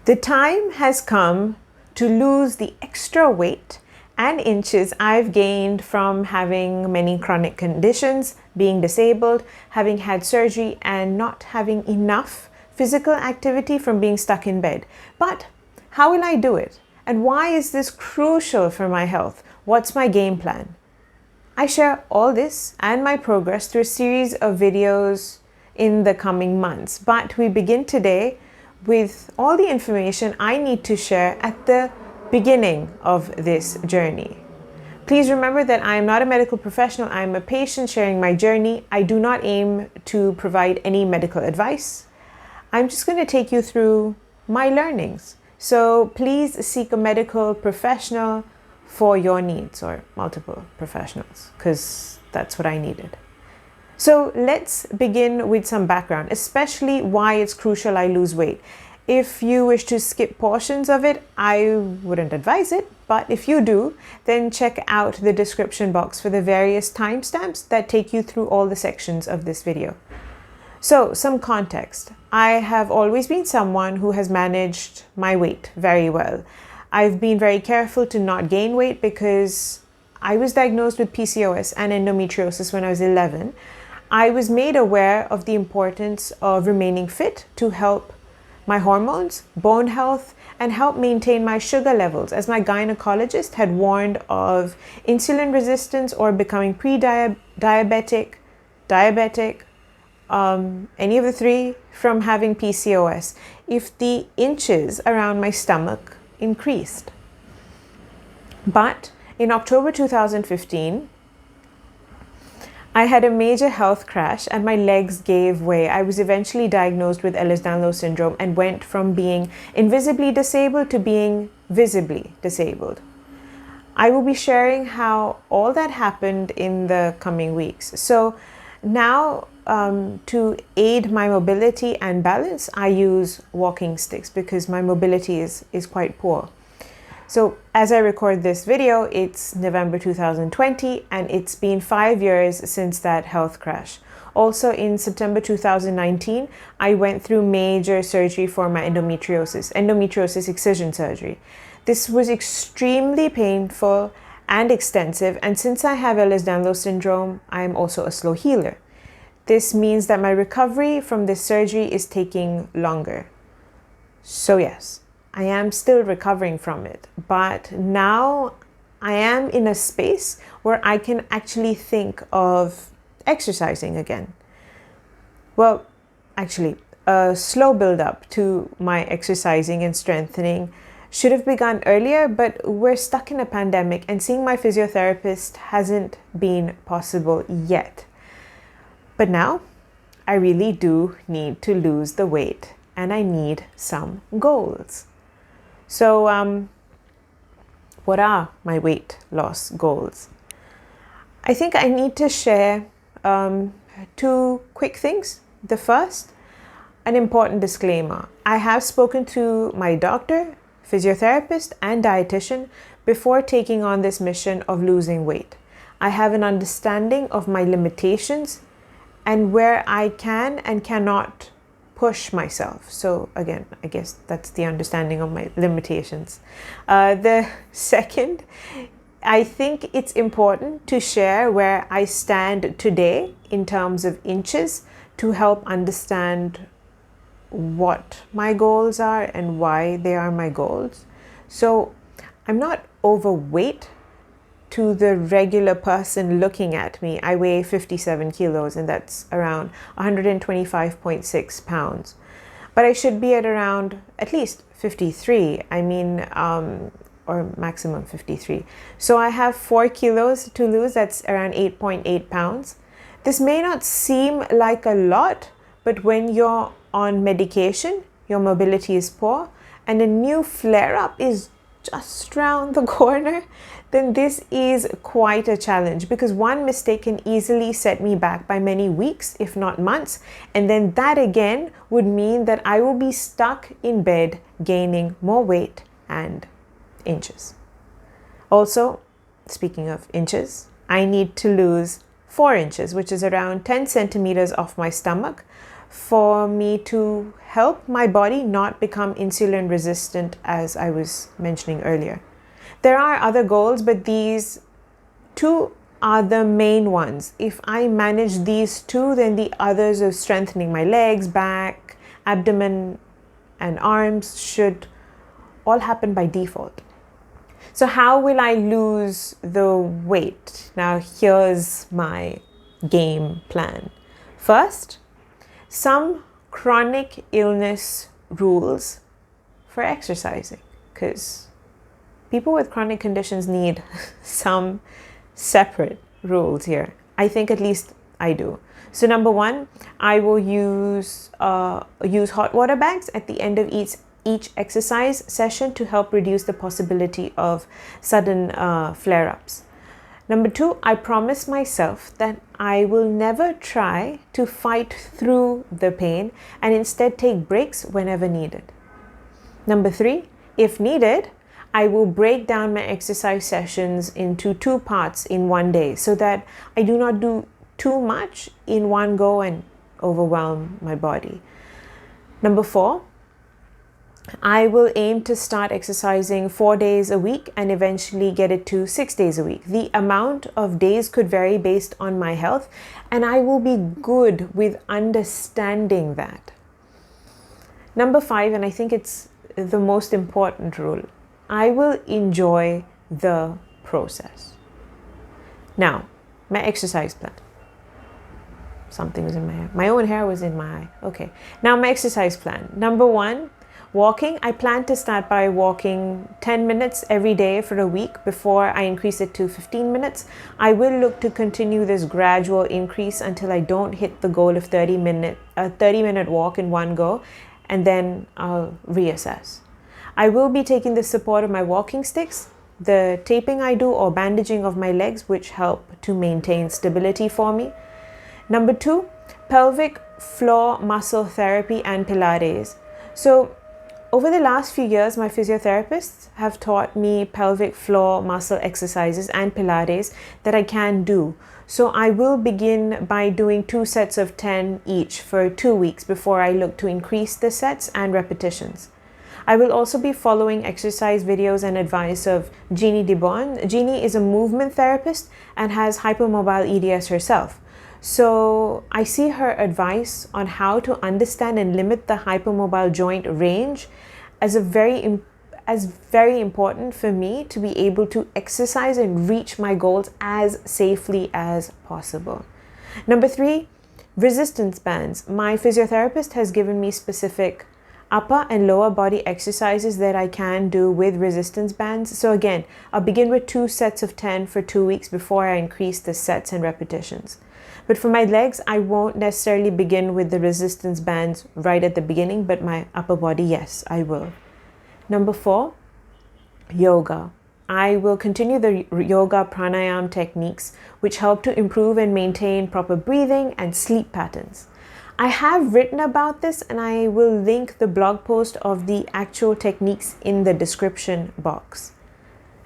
The time has come to lose the extra weight and inches I've gained from having many chronic conditions, being disabled, having had surgery, and not having enough physical activity from being stuck in bed. But how will I do it? And why is this crucial for my health? What's my game plan? I share all this and my progress through a series of videos in the coming months. But we begin today with all the information I need to share at the beginning of this journey. Please remember that I am not a medical professional. I am a patient sharing my journey. I do not aim to provide any medical advice. I'm just going to take you through my learnings. So please seek a medical professional for your needs, or multiple professionals, because that's what I needed. So let's begin with some background, especially why it's crucial I lose weight. If you wish to skip portions of it, I wouldn't advise it, but if you do, then check out the description box for the various timestamps that take you through all the sections of this video. So, some context. I have always been someone who has managed my weight very well. I've been very careful to not gain weight because I was diagnosed with PCOS and endometriosis when I was 11. I was made aware of the importance of remaining fit to help my hormones, bone health, and help maintain my sugar levels, as my gynecologist had warned of insulin resistance or becoming pre-diabetic, diabetic, any of the three, from having PCOS if the inches around my stomach increased. But in October 2015, I had a major health crash and my legs gave way. I was eventually diagnosed with Ehlers-Danlos syndrome and went from being invisibly disabled to being visibly disabled. I will be sharing how all that happened in the coming weeks. So now, to aid my mobility and balance, I use walking sticks because my mobility is quite poor. So as I record this video, it's November 2020 and it's been 5 years since that health crash. Also in September 2019, I went through major surgery for my endometriosis excision surgery. This was extremely painful and extensive, and since I have Ehlers-Danlos syndrome, I am also a slow healer. This means that my recovery from this surgery is taking longer. So yes, I am still recovering from it, but now I am in a space where I can actually think of exercising again. Well, actually, a slow build up to my exercising and strengthening should have begun earlier, but we're stuck in a pandemic and seeing my physiotherapist hasn't been possible yet. But now, I really do need to lose the weight and I need some goals. So, what are my weight loss goals? I think I need to share two quick things. The first, an important disclaimer. I have spoken to my doctor, physiotherapist, and dietitian before taking on this mission of losing weight. I have an understanding of my limitations and where I can and cannot push myself. So again, I guess that's the understanding of my limitations. The second, I think it's important to share where I stand today in terms of inches to help understand what my goals are and why they are my goals. So I'm not overweight to the regular person looking at me. I weigh 57 kilos and that's around 125.6 pounds. But I should be at around at least 53. Or maximum 53. So I have 4 kilos to lose. That's around 8.8 pounds. This may not seem like a lot, but when you're on medication, your mobility is poor, and a new flare-up is just round the corner, then this is quite a challenge because one mistake can easily set me back by many weeks, if not months. And then that again would mean that I will be stuck in bed gaining more weight and inches. Also, speaking of inches, I need to lose 4 inches, which is around 10 centimeters off my stomach for me to help my body not become insulin resistant, as I was mentioning earlier. There are other goals, but these two are the main ones. If I manage these two, then the others of strengthening my legs, back, abdomen, and arms should all happen by default. So how will I lose the weight? Now here's my game plan. First, some chronic illness rules for exercising, because people with chronic conditions need some separate rules here. I think at least I do. So number one, I will use hot water bags at the end of each exercise session to help reduce the possibility of sudden flare-ups. Number two, I promise myself that I will never try to fight through the pain and instead take breaks whenever needed. Number three, if needed, I will break down my exercise sessions into 2 parts in one day so that I do not do too much in one go and overwhelm my body. Number four, I will aim to start exercising 4 days a week and eventually get it to 6 days a week. The amount of days could vary based on my health, and I will be good with understanding that. Number five, and I think it's the most important rule, I will enjoy the process. Now, my exercise plan. Something was in my hair. My own hair was in my eye. Okay. Now my exercise plan. Number one, walking. I plan to start by walking 10 minutes every day for a week before I increase it to 15 minutes. I will look to continue this gradual increase until I don't hit the goal of 30-minute walk in one go, and then I'll reassess. I will be taking the support of my walking sticks, the taping I do or bandaging of my legs, which help to maintain stability for me. Number two, pelvic floor muscle therapy and Pilates. So over the last few years, my physiotherapists have taught me pelvic floor muscle exercises and Pilates that I can do. So I will begin by doing 2 sets of 10 each for 2 weeks before I look to increase the sets and repetitions. I will also be following exercise videos and advice of Jeannie DeBon. Jeannie is a movement therapist and has hypermobile EDS herself. So I see her advice on how to understand and limit the hypermobile joint range as very important for me to be able to exercise and reach my goals as safely as possible. Number three, resistance bands. My physiotherapist has given me specific upper and lower body exercises that I can do with resistance bands. So again, I'll begin with 2 sets of 10 for 2 weeks before I increase the sets and repetitions. But for my legs, I won't necessarily begin with the resistance bands right at the beginning, but my upper body, yes, I will. Number four, yoga. I will continue the yoga pranayama techniques, which help to improve and maintain proper breathing and sleep patterns. I have written about this, and I will link the blog post of the actual techniques in the description box.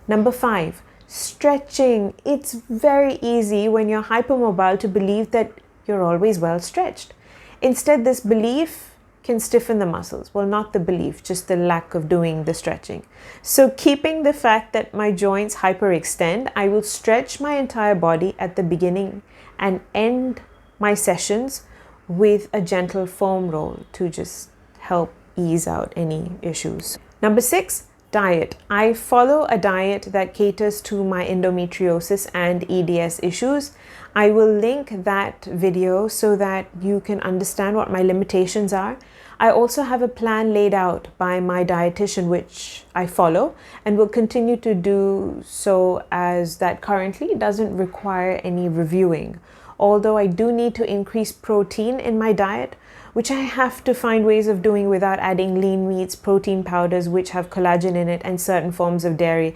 Number five, stretching. It's very easy when you're hypermobile to believe that you're always well stretched. Instead, this belief can stiffen the muscles. Well, not the belief, just the lack of doing the stretching. So keeping the fact that my joints hyperextend, I will stretch my entire body at the beginning and end my sessions with a gentle foam roll to just help ease out any issues. Number six, diet. I follow a diet that caters to my endometriosis and EDS issues. I will link that video so that you can understand what my limitations are. I also have a plan laid out by my dietitian, which I follow and will continue to do so, as that currently doesn't require any reviewing. Although I do need to increase protein in my diet, which I have to find ways of doing without adding lean meats, protein powders which have collagen in it, and certain forms of dairy.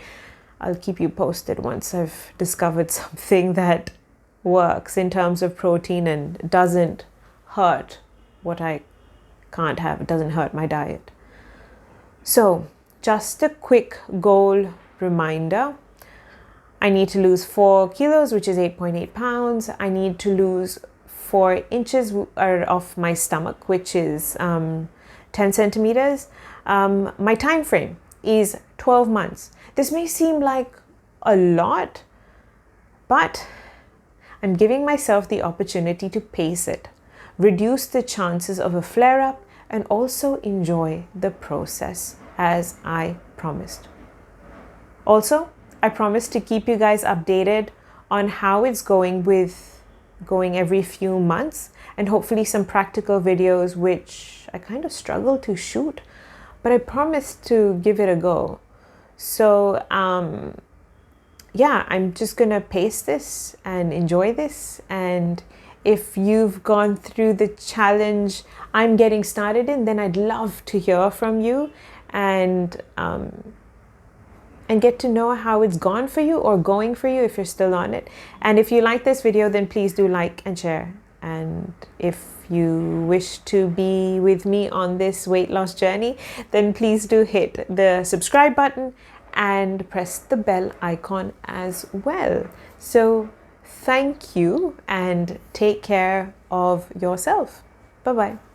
I'll keep you posted once I've discovered something that works in terms of protein and doesn't hurt what I can't have. It doesn't hurt my diet. So just a quick goal reminder. I need to lose 4 kilos, which is 8.8 pounds. I need to lose 4 inches of my stomach, which is 10 centimeters. My time frame is 12 months. This may seem like a lot, but I'm giving myself the opportunity to pace it, reduce the chances of a flare-up, and also enjoy the process as I promised. Also, I promised to keep you guys updated on how it's going with going every few months, and hopefully some practical videos, which I kind of struggle to shoot, but I promised to give it a go. So yeah, I'm just gonna pace this and enjoy this. And if you've gone through the challenge I'm getting started in, then I'd love to hear from you and get to know how it's gone for you or going for you if you're still on it. And if you like this video, then please do like and share. And if you wish to be with me on this weight loss journey, then please do hit the subscribe button and press the bell icon as well. So thank you and take care of yourself. Bye-bye.